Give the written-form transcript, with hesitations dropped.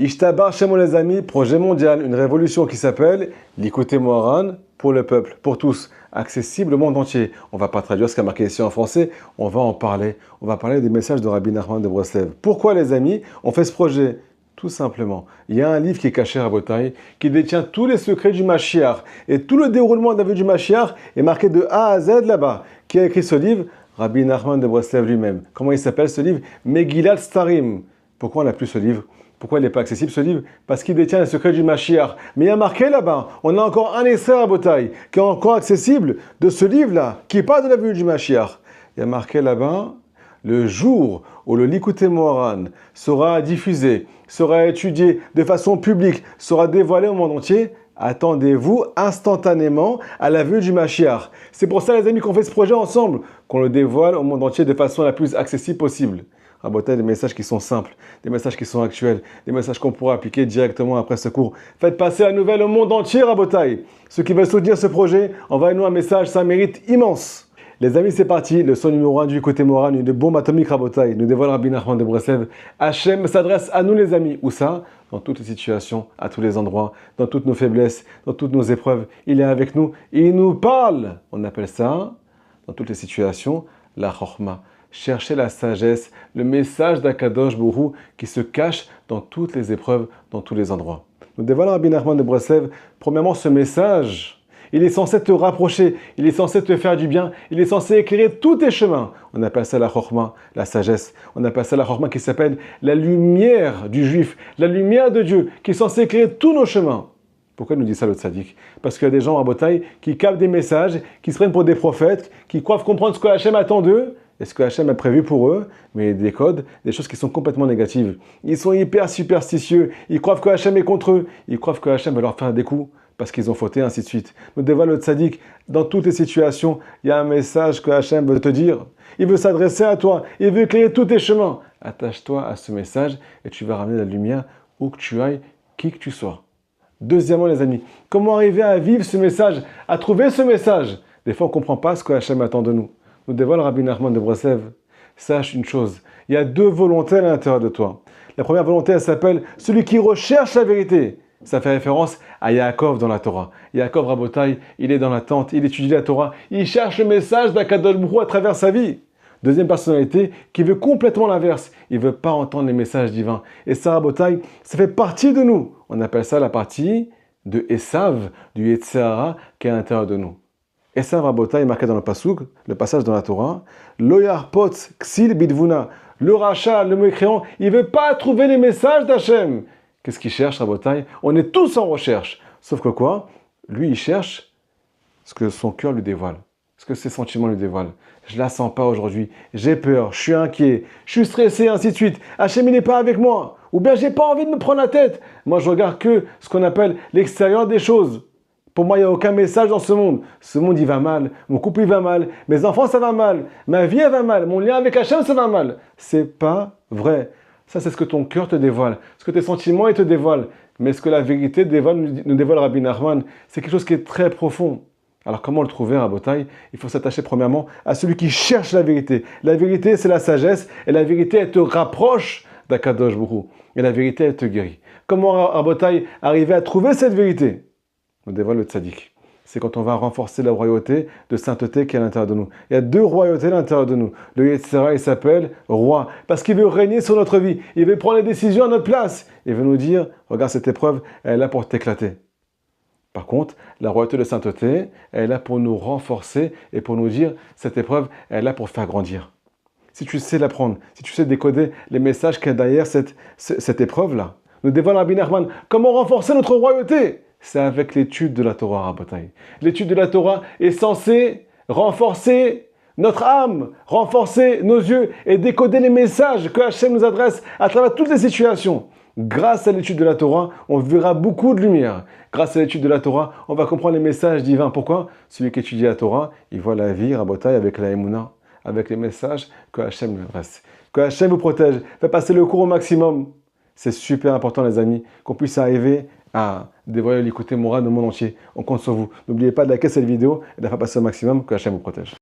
Ishtabar Shemo les amis, projet mondial, une révolution qui s'appelle l'Ikouté Moharan pour le peuple, pour tous, accessible au monde entier. On ne va pas traduire ce qui a marqué ici en français, on va en parler. On va parler des messages de Rabbi Nachman de Breslev. Pourquoi les amis, on fait ce projet? Tout simplement, il y a un livre qui est caché à Botaï, qui détient tous les secrets du Mashiach. Et tout le déroulement de la vie du Mashiach est marqué de A à Z là-bas. Qui a écrit ce livre? Rabbi Nachman de Breslev lui-même. Comment il s'appelle ce livre? Megillat Starim. Pourquoi on n'a plus ce livre? Pourquoi il n'est pas accessible ce livre? Parce qu'il détient les secrets du Mashiach. Mais il y a marqué là-bas, on a encore un essai à Botaï, qui est encore accessible de ce livre-là, qui parle de la vie du Mashiach. Il y a marqué là-bas, le jour où le Likutei Moharan sera diffusé, sera étudié de façon publique, sera dévoilé au monde entier, attendez-vous instantanément à la vue du Mashiach. C'est pour ça les amis qu'on fait ce projet ensemble, qu'on le dévoile au monde entier de façon la plus accessible possible. Rabotai, des messages qui sont simples, des messages qui sont actuels, des messages qu'on pourra appliquer directement après ce cours. Faites passer la nouvelle au monde entier, Rabotai. Ceux qui veulent soutenir ce projet, envoyez-nous un message, ça mérite immense. Les amis, c'est parti. Le son numéro 1 du côté Moharan, une bombe atomique, Rabotai. Nous dévoile Rabbi Nachman de Breslev. Hachem s'adresse à nous, les amis. Où ça? Dans toutes les situations, à tous les endroits, dans toutes nos faiblesses, dans toutes nos épreuves. Il est avec nous, il nous parle. On appelle ça, dans toutes les situations, la chorma. Cherchez la sagesse, le message d'Akadosh Baruch Hu qui se cache dans toutes les épreuves, dans tous les endroits. Nous dévoilons Rabbi Nachman de Breslev, premièrement ce message, il est censé te rapprocher, il est censé te faire du bien, il est censé éclairer tous tes chemins. On appelle ça la chorma, la sagesse. On appelle ça la chorma qui s'appelle la lumière du juif, la lumière de Dieu, qui est censée éclairer tous nos chemins. Pourquoi nous dit ça le tzaddik? Parce qu'il y a des gens à Botaï qui captent des messages, qui se prennent pour des prophètes, qui croient comprendre ce que Hachem attend d'eux, et ce que Hachem a prévu pour eux, mais des codes, des choses qui sont complètement négatives. Ils sont hyper superstitieux, ils croient que Hachem est contre eux, ils croient que Hachem va leur faire des coups parce qu'ils ont fauté, ainsi de suite. Nous dévoile le tzaddik, dans toutes les situations, il y a un message que Hachem veut te dire. Il veut s'adresser à toi, il veut éclairer tous tes chemins. Attache-toi à ce message et tu vas ramener la lumière où que tu ailles, qui que tu sois. Deuxièmement, les amis, comment arriver à vivre ce message, à trouver ce message? Des fois, on ne comprend pas ce que Hachem attend de nous. Nous dévoile Rabbi Nachman de Breslev. Sache une chose, il y a deux volontés à l'intérieur de toi. La première volonté, elle s'appelle celui qui recherche la vérité. Ça fait référence à Yaakov dans la Torah. Yaakov Rabotai, il est dans la tente, il étudie la Torah, il cherche le message d'Akadosh Baruch Hu à travers sa vie. Deuxième personnalité qui veut complètement l'inverse. Il ne veut pas entendre les messages divins. Et ça, Rabotai, ça fait partie de nous. On appelle ça la partie de Esav, du Yetzer Hara, qui est à l'intérieur de nous. Esav Rabotai est marqué dans le pasuk, le passage dans la Torah. Lo yarpot ksil bidvuna. Le rachat, le mécréant, il ne veut pas trouver les messages d'Hachem. Qu'est-ce qu'il cherche, Rabotai? On est tous en recherche. Sauf que quoi? Lui, il cherche ce que son cœur lui dévoile. Ce que ses sentiments lui dévoilent. Je ne la sens pas aujourd'hui. J'ai peur, je suis inquiet, je suis stressé, ainsi de suite. Hachem, il n'est pas avec moi. Ou bien, je n'ai pas envie de me prendre la tête. Moi, je regarde que ce qu'on appelle l'extérieur des choses. Pour moi, il n'y a aucun message dans ce monde. Ce monde, il va mal. Mon couple, il va mal. Mes enfants, ça va mal. Ma vie, elle va mal. Mon lien avec Hachem, ça va mal. C'est pas vrai. Ça, c'est ce que ton cœur te dévoile. Ce que tes sentiments, ils te dévoilent. Mais ce que la vérité nous dévoile Rabbi Nachman, c'est quelque chose qui est très profond. Alors, comment le trouver, Rabotai? Il faut s'attacher premièrement à celui qui cherche la vérité. La vérité, c'est la sagesse. Et la vérité, elle te rapproche d'Akadosh Baruch Hu. Et la vérité, elle te guérit. Comment, Rabotai, arriver à trouver cette vérité? On dévoile le tzaddik. C'est quand on va renforcer la royauté de sainteté qui est à l'intérieur de nous. Il y a deux royautés à l'intérieur de nous. Le Yetzer Hara, il s'appelle roi. Parce qu'il veut régner sur notre vie. Il veut prendre les décisions à notre place. Il veut nous dire, regarde cette épreuve, elle est là pour t'éclater. Par contre, la royauté de sainteté, elle est là pour nous renforcer et pour nous dire, cette épreuve, elle est là pour faire grandir. Si tu sais l'apprendre, si tu sais décoder les messages qu'il y a derrière cette épreuve-là, nous dévoile Rabbi Nachman, comment renforcer notre royauté? C'est avec l'étude de la Torah, Rabotai. L'étude de la Torah est censée renforcer notre âme, renforcer nos yeux et décoder les messages que Hachem nous adresse à travers toutes les situations. Grâce à l'étude de la Torah, on verra beaucoup de lumière. Grâce à l'étude de la Torah, on va comprendre les messages divins. Pourquoi? Celui qui étudie la Torah, il voit la vie, Rabotai, avec la Emouna, avec les messages que Hachem nous adresse. Que Hachem vous protège. Faites passer le cours au maximum. C'est super important, les amis, qu'on puisse arriver à dévoiler l'Ikouté Moharan au monde entier. On compte sur vous. N'oubliez pas de liker cette vidéo et de la faire passer au maximum. Que Hachem vous protège.